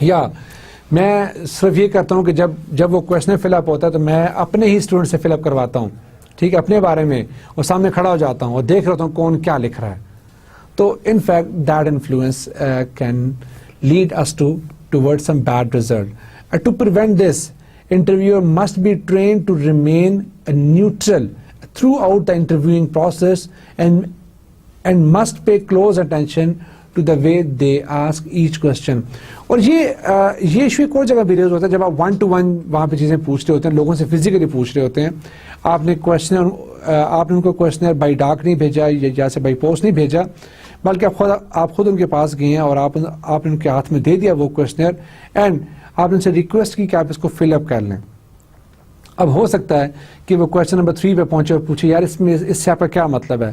یا میں صرف یہ کرتا ہوں کہ جب وہ question فل اپ ہوتا ہے تو میں اپنے ہی اسٹوڈنٹ سے فل اپ کرواتا ہوں, ٹھیک ہے, اپنے بارے میں, اور سامنے کھڑا ہو جاتا ہوں اور دیکھ رہا ہوں کون کیا لکھ رہا ہے. تو in fact that influence can lead us toward some bad result. To prevent this, interviewer must be trained to remain neutral throughout the interviewing process and must pay close attention to the way they ask each question. اور یہ issue ایک اور جگہ بھی raise ہوتا ہے جب آپ 1-to-1 وہاں پہ چیزیں پوچھ رہے ہوتے ہیں, لوگوں سے فزیکلی پوچھ رہے ہوتے ہیں. آپ نے ان کو کوشچنر بائی ڈاک نہیں بھیجا یا جیسے بائی پوسٹ نہیں بھیجا, بلکہ آپ خود ان کے پاس گئے ہیں اور آپ نے ان کے ہاتھ میں دے دیا وہ کوشچنر, اینڈ آپ ان سے ریکویسٹ کی کہ آپ اس کو فل اپ کر لیں. اب ہو سکتا ہے کہ وہ کوشچن نمبر 3 پہ پہنچے اور پوچھے یار اس سے آپ کا کیا مطلب ہے.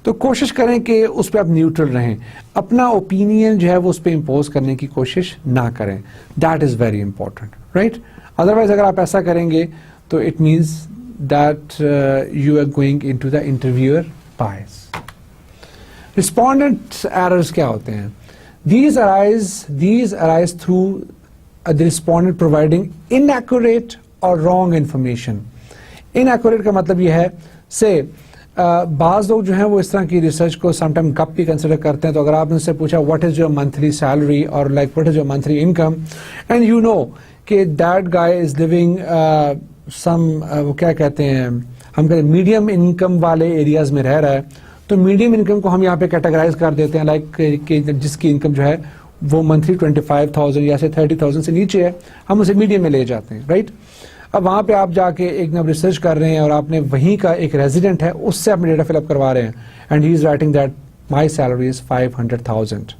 تو کوشش کریں کہ اس پہ آپ نیوٹرل رہیں, اپنا اوپینین جو ہے وہ اس پہ امپوز کرنے کی کوشش نہ کریں. That is very important, right. Otherwise اگر آپ ایسا کریں گے تو it means that you are going in to the interviewer bias. Respondent errors کیا ہوتے ہیں؟ These arise through the respondent providing inaccurate or wrong information. Inaccurate کا مطلب یہ ہے سے بعض لوگ جو ہیں وہ اس طرح کی ریسرچ کو سم ٹائم گپ بھی کنسیڈر کرتے ہیں. تو اگر آپ نے ان سے پوچھا what is your monthly salary or like what is your monthly income, and you know کہ دیٹ گائے از لیونگ سم وہ کیا کہتے ہیں, ہم کہتے ہیں میڈیم انکم والے ایریاز میں رہ رہا ہے, تو میڈیم انکم کو ہم یہاں پہ کیٹیگرائز کر دیتے ہیں لائک کہ جس کی انکم جو ہے وہ منتھلی 25,000 یا 30,000 سے نیچے ہے, ہم اسے میڈیم میں لے جاتے ہیں, رائٹ. اب وہاں پہ آپ جا کے ایک دم ریسرچ کر رہے ہیں اور آپ نے وہیں کا ایک ریزیڈنٹ ہے اس سے اپنے ڈیٹا فل اپ کروا رہے ہیں, and he is writing that my salary is 500,000.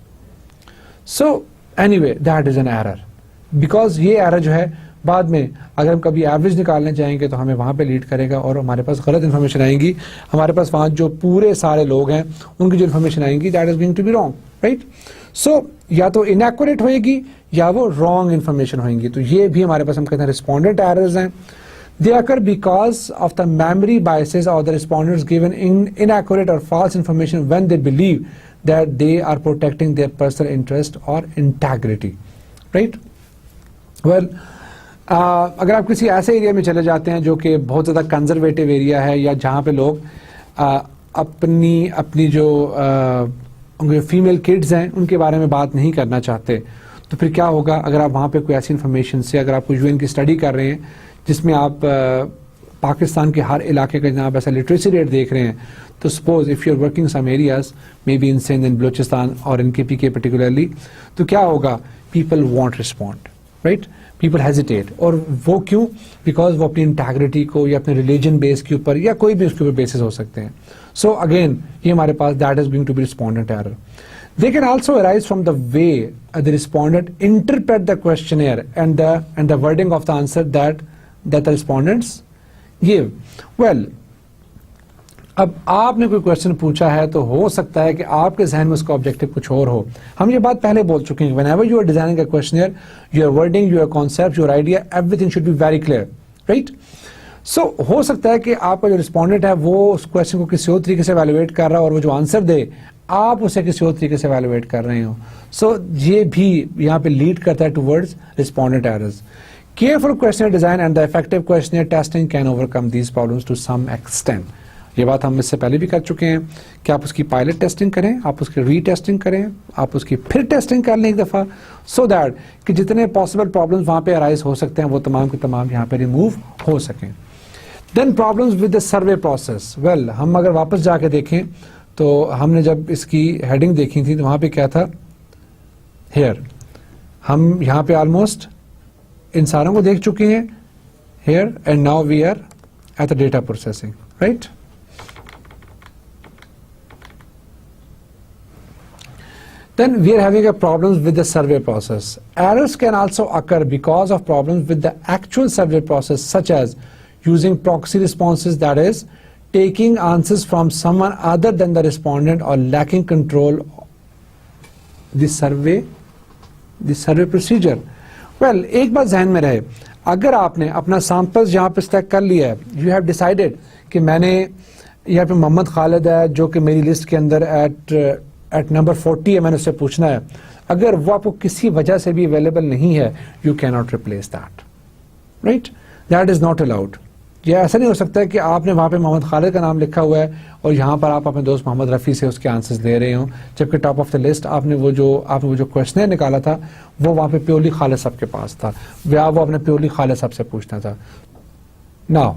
So any way that is an error, because یہ ایرر جو ہے بعد میں اگر ہم کبھی ایوریج نکالنے چاہیں گے تو ہمیں وہاں پہ لیڈ کرے گا اور ہمارے پاس غلط انفارمیشن آئیں گی. ہمارے پاس وہاں جو پورے سارے لوگ ہیں ان کی جو انفارمیشن آئیں گی that is going to be wrong, right. So یا تو انیکوریٹ ہوئے گی یا وہ رانگ انفارمیشن ہوئیں گی. تو یہ بھی ہمارے پاس ہم کہتے ہیں رسپونڈنٹ ایررز ہیں. They occur because of the memory biases or the respondents given inaccurate or false information when they believe that they are protecting their personal interest or integrity, right? Well, اگر آپ کسی ایسے area میں چلے جاتے ہیں جو کہ بہت زیادہ کنزرویٹو ایریا ہے یا جہاں پہ لوگ اپنی جو فیمیل کڈز ہیں ان کے بارے میں بات نہیں کرنا چاہتے, تو پھر کیا ہوگا اگر آپ وہاں پہ کوئی ایسی انفارمیشن سے, اگر آپ کو UN کی اسٹڈی کر رہے ہیں جس میں آپ پاکستان کے ہر علاقے کا جناب ایسا لٹریسی ریٹ دیکھ رہے ہیں, تو suppose if you are working some areas may be in Sindh, in Balochistan اور ان کے PK پرٹیکولرلی, تو کیا ہوگا, people won't respond, right. People hesitate, اور وہ کیوں؟ بیکاز وہ اپنی انٹیگریٹی کو یا اپنے ریلیجن بیس کے اوپر یا کوئی بھی اس کے اوپر بیسز ہو سکتے ہیں. سو اگین یہ ہمارے پاس that is going to be respondent error. They can also arise from the way the respondent interpret the questionnaire and the wording of the answer that the respondents give. Well, اب آپ نے کوئی question پوچھا ہے تو ہو سکتا ہے کہ آپ کے ذہن میں اس کا آبجیکٹو کچھ اور ہو. ہم یہ بات پہلے بول چکے ہیں, whenever you are designing a questionnaire, your wording, your concept, your idea, everything should be very clear, right? So ہو سکتا ہے کہ آپ کا جو رسپونڈنٹ ہے وہ اس کوشچن کو کسی اور طریقے سے ایویلویٹ کر رہا ہے اور وہ جو آنسر دے آپ اسے کسی اور طریقے سے ایویلویٹ کر رہے ہو. سو یہ بھی یہاں پہ لیڈ کرتا ہے towards respondent errors. Careful questionnaire design and the effective questionnaire testing can overcome these problems to some extent. یہ بات ہم اس سے پہلے بھی کر چکے ہیں کہ آپ اس کی پائلٹ ٹیسٹنگ کریں, آپ اس کی ری ٹیسٹنگ کریں, آپ اس کی پھر ٹیسٹنگ کر لیں ایک دفعہ, سو دیٹ کہ جتنے پاسبل پرابلمس وہاں پہ ارائز ہو سکتے ہیں وہ تمام کے تمام یہاں پہ ریموو ہو سکیں. Then problems with the survey process. Well, ہم اگر واپس جا کے دیکھیں تو ہم نے جب اس کی ہیڈنگ دیکھی تھی تو وہاں پہ کیا تھا, ہیئر ہم یہاں پہ آلموسٹ ان ساروں کو دیکھ چکے ہیں, here and now we are at the data processing, right. Then we are having a problems with the survey process. Errors can also occur because of problems with the actual survey process, such as using proxy responses, that is, taking answers from someone other than the respondent, or lacking control the survey procedure. Well, ایک بات ذہن میں رہے, اگر آپ نے اپنا samples یہاں پہ سلیکٹ کر لیا ہے, you have decided کہ میں نے یہاں پہ محمد خالد ہے جو کہ میری لسٹ کے اندر ایٹ نمبر 40 ہے, میں نے اس سے پوچھنا ہے, اگر وہ آپ کو کسی وجہ سے بھی اویلیبل نہیں ہے, یو کی not replace that, right, that is not allowed. یہ ایسا نہیں ہو سکتا ہے کہ آپ نے وہاں پہ محمد خالد کا نام لکھا ہوا ہے اور یہاں پر آپ اپنے دوست محمد رفیع سے اس کے آنسرز لے رہے ہوں, جبکہ ٹاپ آف دا لسٹ آپ نے وہ جو کوشچنر نکالا تھا وہ وہاں پہ پیورلی خالد صاحب کے پاس تھا, یا وہ اپنے پیورلی خالد صاحب سے پوچھنا تھا. Now,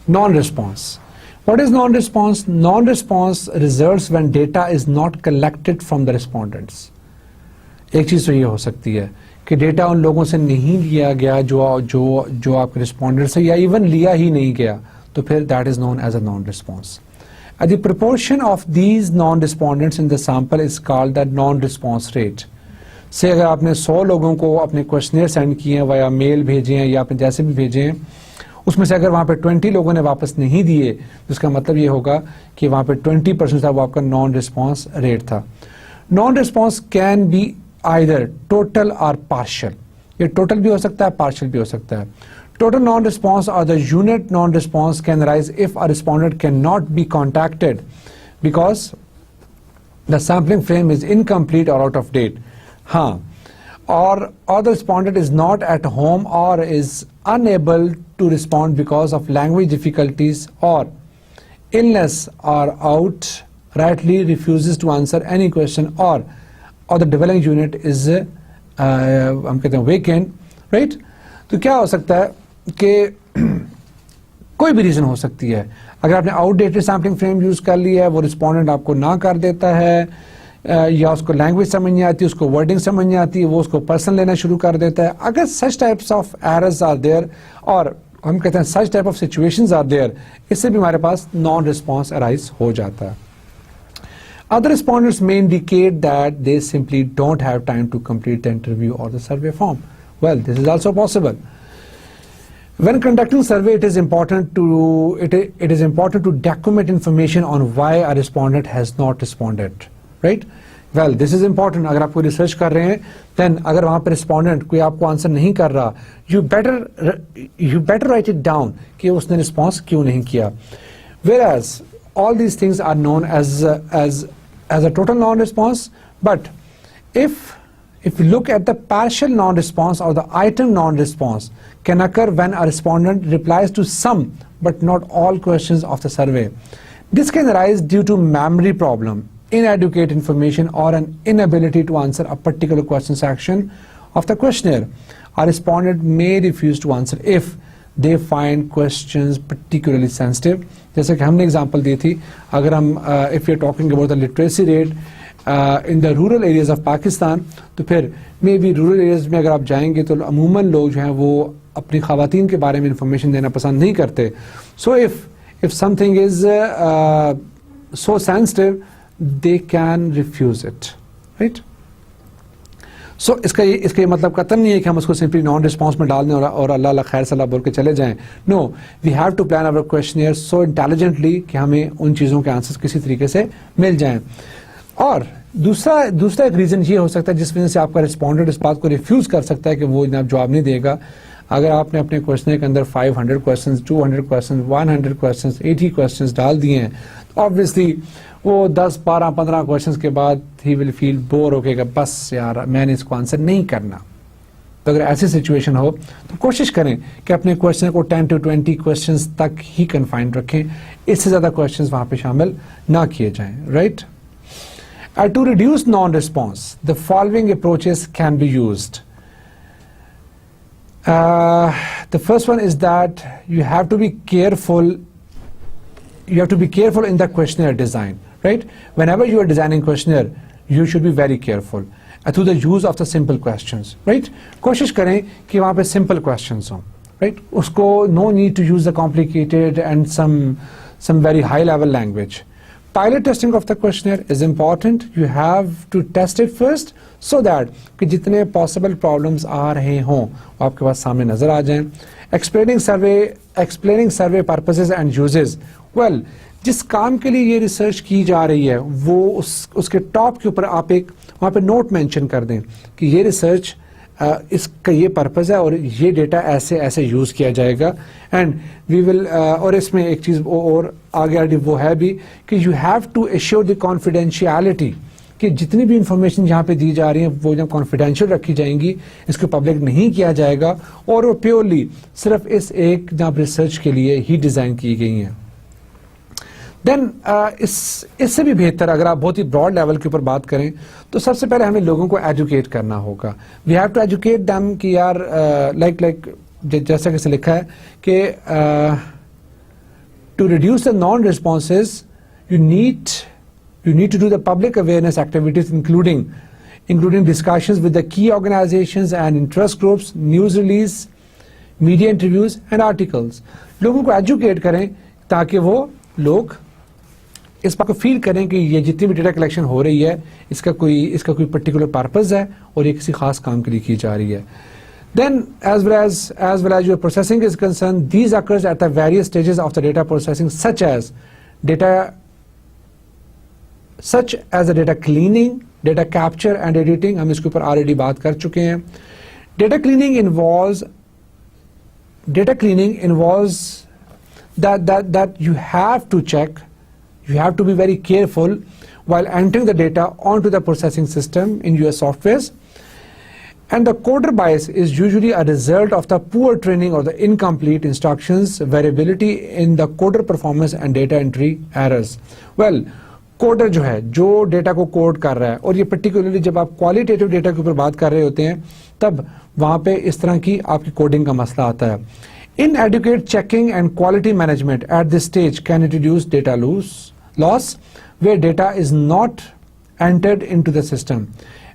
non-response. What is non-response? Non-response results when data is not collected from the respondents. ایک چیز تو یہ ہو سکتی ہے کہ ڈیٹا ان لوگوں سے نہیں لیا گیا جو آپ کے رسپونڈنٹ سے, یا ایون لیا ہی نہیں گیا, تو پھر that is known as a non-response. The proportion of these non-respondents in the sample is called the non-response rate. سے اگر آپ نے 100 لوگوں کو اپنے کوشچنر سینڈ کیے ہیں یا میل بھیجے ہیں یا آپ نے جیسے بھی بھیجے ہیں, اس میں سے اگر وہاں پہ 20 لوگوں نے واپس نہیں دیے, تو اس کا مطلب یہ ہوگا کہ وہاں پہ 20% تھا وہ آپ کا نان رسپانس ریٹ تھا. Non response can be either total or partial. یہ ٹوٹل بھی ہو سکتا ہے, پارشل بھی ہو سکتا ہے. ٹوٹل نان رسپانس اور the unit non-response can arise if a respondent cannot be contacted because the sampling frame is incomplete or out of date. ہاں, or the respondent is not at home or is unable to respond because of language difficulties or illness or outrightly refuses to answer any question or the developing unit is ہم کہتے ہیں vacant, right. تو کیا ہو سکتا ہے کہ کوئی بھی ریزن ہو سکتی ہے. اگر آپ نے out dated sampling frame use کر لی ہے, وہ رسپونڈنٹ آپ کو نہ کر دیتا ہے, یا اس کو لینگویج سمجھ نہیں آتی, اس کو ورڈنگ سمجھ نہیں آتی, وہ اس کو پرسنل لینا شروع کر دیتا ہے. اگر such types of errors are there, اور ہم کہتے ہیں such type of situations are there, اس سے بھی ہمارے پاس نان رسپانس ارائز ہو جاتا ہے. Other respondents may indicate that they simply don't have time to complete the interview or the survey form. Well, this is also possible. When conducting survey, it is important to document information on why a respondent has not responded. Right? Well, this is important. اگر آپ کوئی research کر رہے ہیں, then اگر وہاں پہ respondent کوئی آپ کو آنسر نہیں کر رہا, you better write it down کہ اس نے رسپانس کیوں نہیں کیا. Whereas all these things are known as a total non-response, but if you look at the partial non-response or the item non-response can occur when a respondent replies to some but not all questions of the survey. This can arise due to memory problem, inadequate information or an inability to answer a particular question section of the questionnaire. A respondent may refuse to answer if they find questions particularly sensitive. جیسے کہ ہم نے example دی تھی, اگر ہم if you're talking about the literacy rate in the rural areas of Pakistan, تو پھر may be rural areas میں اگر آپ جائیں گے تو عموماً لوگ جو ہیں وہ اپنی خواتین کے بارے میں انفارمیشن دینا پسند نہیں کرتے. So if something is so sensitive, they can refuse it, right? So اس کا یہ مطلب قطعاً نہیں ہے کہ ہم اس کو سمپلی نان رسپانس میں ڈال دیں اور اللہ اللہ خیر صلاح بول کے چلے جائیں. No, we have to plan our questionnaire so intelligently کہ ہمیں ان چیزوں کے آنسرز کسی طریقے سے مل جائیں. اور دوسرا ایک ریزن یہ ہو سکتا ہے جس وجہ سے آپ کا رسپونڈنٹ اس بات کو ریفیوز کر سکتا ہے کہ وہ جناب جواب نہیں دے گا. اگر آپ نے اپنے کویشچنئر کے اندر 500 کویشچنز, 200 کویشچنز, 100 کویشچنز, 80 کویشچنز ڈال دیے ہیں, آبویسلی وہ 10 12 15 کویشچنز کے بعد ہی ول فیل بور ہو کے کہ بس یار میں نے اس کو آنسر نہیں کرنا. تو اگر ایسی سچویشن ہو تو کوشش کریں کہ اپنے کویشچن کو 10 to 20 کویشچنز تک ہی کنفائنڈ رکھیں, اس سے زیادہ کویشچنز وہاں پہ شامل نہ کیے جائیں. Right. To reduce non-response, the following approaches can be used. The first one is that you have to be careful. You have to be careful in the questionnaire design, right? Whenever you are designing questionnaire, you should be very careful through the use of the simple questions, right? کوشش کریں کہ وہاں پہ simple questions ہوں, right? اس کو no need to use the complicated and some very high level language. Pilot testing of the questionnaire is important. You have to test it first so that کہ جتنے possible problems آ رہے ہوں وہ آپ کے پاس سامنے نظر آ جائیں. Explaining survey purposes and uses. Well, جس کام کے لیے یہ ریسرچ کی جا رہی ہے وہ اس کے ٹاپ کے اوپر آپ ایک وہاں پہ نوٹ مینشن کر دیں کہ یہ ریسرچ اس کا یہ پرپز ہے اور یہ ڈیٹا ایسے یوز کیا جائے گا. اینڈ وی ول اور اس میں ایک چیز اور آگے وہ ہے بھی کہ you have to ensure the confidentiality کہ جتنی بھی انفارمیشن یہاں پہ دی جا رہی ہیں وہ جب کانفیڈینشیل رکھی جائیں گی, اس کو پبلک نہیں کیا جائے گا, اور وہ پیورلی صرف اس ایک جناب ریسرچ کے لیے ہی ڈیزائن کی گئی ہیں. دین اس سے بھی بہتر اگر آپ بہت ہی براڈ لیول کے اوپر بات کریں تو سب سے پہلے ہمیں لوگوں کو ایجوکیٹ کرنا ہوگا. We have to educate them کہ یار لائک جیسا کہ لکھا ہے کہ to reduce the non responses you need to do the public awareness activities including discussions with the key organizations and interest groups, news release, media interviews and articles. لوگوں کو educate کریں تاکہ وہ لوگ اس بات کو فیل کریں کہ یہ جتنی بھی ڈیٹا کلیکشن ہو رہی ہے اس کا کوئی پرٹیکولر پرپز ہے اور یہ کسی خاص کام کے لیے کی جا رہی ہے. Then as well as your processing is concerned, these occurs at the various stages of the data processing such as the data cleaning, data capture and editing. ہم اس کے اوپر already بات کر چکے ہیں. Data cleaning involves that you have to check, you have to be very careful while entering the data onto the processing system in your softwares. And the coder bias is usually a result of the poor training or the incomplete instructions, variability in the coder performance and data entry errors. Well, coder جو ہے جو data کو code کر رہا ہے, اور یہ particularly جب آپ کوالٹیٹیو ڈیٹا کے اوپر بات کر رہے ہوتے ہیں تب وہاں پہ اس طرح کی آپ کی کوڈنگ کا مسئلہ آتا ہے. Inadequate checking and quality management at this stage can introduce data loss where data is not entered into the system,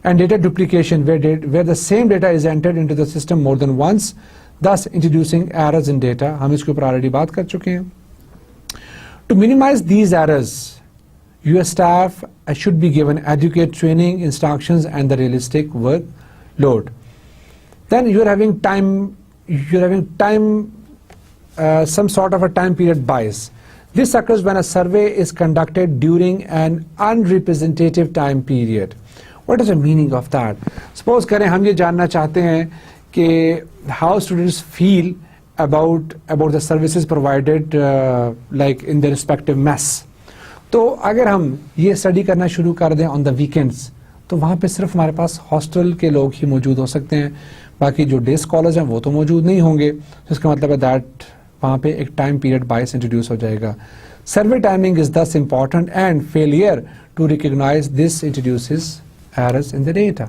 and data duplication where the same data is entered into the system more than once, thus introducing errors in data. ہم اس کے اوپر already بات کر چکے ہیں. To minimize these errors, your staff should be given adequate training, instructions, and the realistic workload. Then you're having some sort of a time period bias. This occurs when a survey is conducted during an unrepresentative time period. What is the meaning of that? Suppose کریں ہم یہ جاننا چاہتے ہیں کہ how students feel about the services provided like in their respective mess. تو اگر ہم یہ اسٹڈی کرنا شروع کر دیں آن دا ویکینڈس تو وہاں پہ صرف ہمارے پاس ہاسٹل کے لوگ ہی موجود ہو سکتے ہیں, باقی جو ڈے اسکالرز ہیں وہ تو موجود نہیں ہوں گے. جس کا مطلب ہے دیٹ وہاں پہ ایک ٹائم پیریڈ بائس انٹروڈیوس ہو جائے گا. Survey timing is this important and failure to recognize this introduces errors in the data.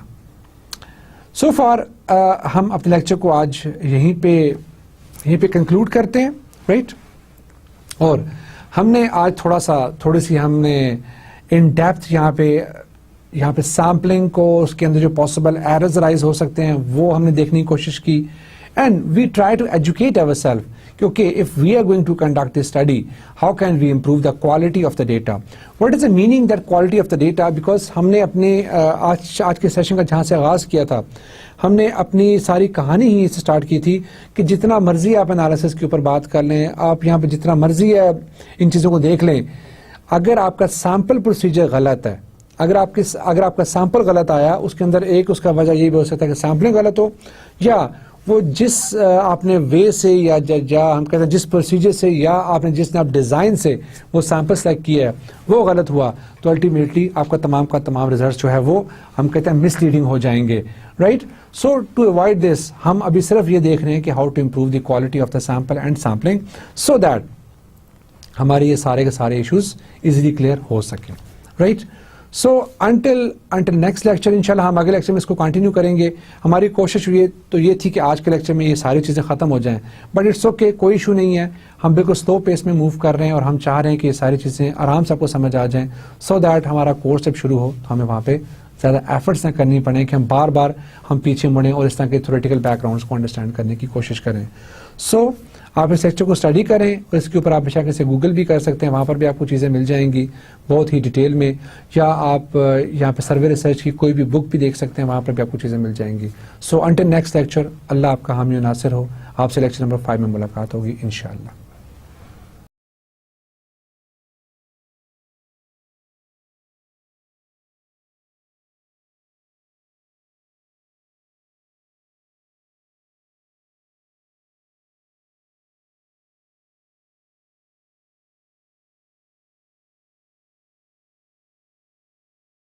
So for ہم اپنے لیکچر کو آج یہیں پہ کنکلوڈ کرتے ہیں, رائٹ. اور ہم نے آج تھوڑی سی ہم نے ان ڈیپتھ یہاں پہ سیمپلنگ کو, اس کے اندر جو پاسبل ایررز رائز ہو سکتے ہیں وہ ہم نے دیکھنے کی کوشش کی. And we try to educate ourself کیونکہ if we are going to conduct this study how can we improve the quality of the data. What is the meaning that quality of the data? Because ہم نے اپنے آج کے session کا جہاں سے آغاز کیا تھا ہم نے اپنی ساری کہانی ہی سے اسٹارٹ کی تھی کہ جتنا مرضی آپ انالیسس کے اوپر بات کر لیں, آپ یہاں پہ جتنا مرضی ان چیزوں کو دیکھ لیں, اگر آپ کا سیمپل پروسیجر غلط ہے, اگر آپ کا سیمپل غلط آیا, اس کے اندر ایک اس کا وجہ یہ بھی ہو سکتا ہے کہ سیمپلنگ غلط ہو, یا وہ جس آپ نے وے سے یا ہم کہتے ہیں جس پروسیجر سے یا آپ نے جس نے آپ ڈیزائن سے وہ سیمپل سلیکٹ کیا ہے وہ غلط ہوا, تو الٹیمیٹلی آپ کا تمام ریزلٹس جو ہے وہ ہم کہتے ہیں مس لیڈنگ ہو جائیں گے, right. So to avoid this ہم ابھی صرف یہ دیکھ رہے ہیں کہ how to improve the quality of the sample and sampling so that ہمارے یہ سارے کے سارے ایشوز ایزیلی کلیئر ہو سکیں, right. So until next lecture انشاءاللہ ہم اگلے لیکچر میں اس کو کنٹینیو کریں گے. ہماری کوشش یہ تھی کہ آج کے لیکچر میں یہ ساری چیزیں ختم ہو جائیں, بٹ اٹس اوکے, کوئی ایشو نہیں ہے. ہم بالکل سلو پیس میں موو کر رہے ہیں اور ہم چاہ رہے ہیں کہ یہ ساری چیزیں آرام سے آپ کو سمجھ آ جائیں سو دیٹ ہمارا کورس جب شروع ہو تو ہمیں وہاں پہ زیادہ ایفرٹس نہ کرنی پڑیں کہ ہم بار ہم پیچھے مڑیں اور اس طرح کے تھیوریٹیکل بیک گراؤنڈس کو انڈرسٹینڈ کرنے کی کوشش کریں. سو آپ اس لیکچر کو اسٹڈی کریں اور اس کے اوپر آپ بے سے گوگل بھی کر سکتے ہیں, وہاں پر بھی آپ کو چیزیں مل جائیں گی بہت ہی ڈیٹیل میں, یا آپ یہاں پہ سروے ریسرچ کی کوئی بھی بک بھی دیکھ سکتے ہیں, وہاں پر بھی آپ کو چیزیں مل جائیں گی. سو انٹل نیکسٹ لیکچر اللہ آپ کا حامی و ناصر ہو. آپ سے لیکچر نمبر 5 میں ملاقات ہوگی انشاءاللہ.